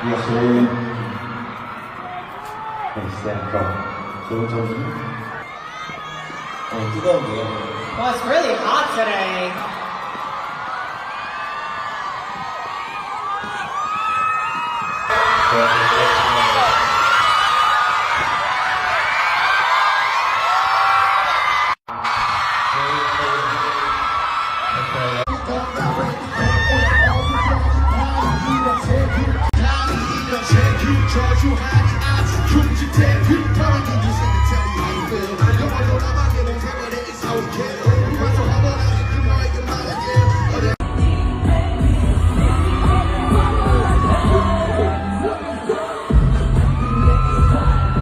이것은 Stanford 좋은 점이 뜨거운데요. Well, it's really hot today. 저주하지 않지 흉지 대휘 바라기 이 생각 tell you how you feel 영원히 올라가게 못 해버려 it's how we kill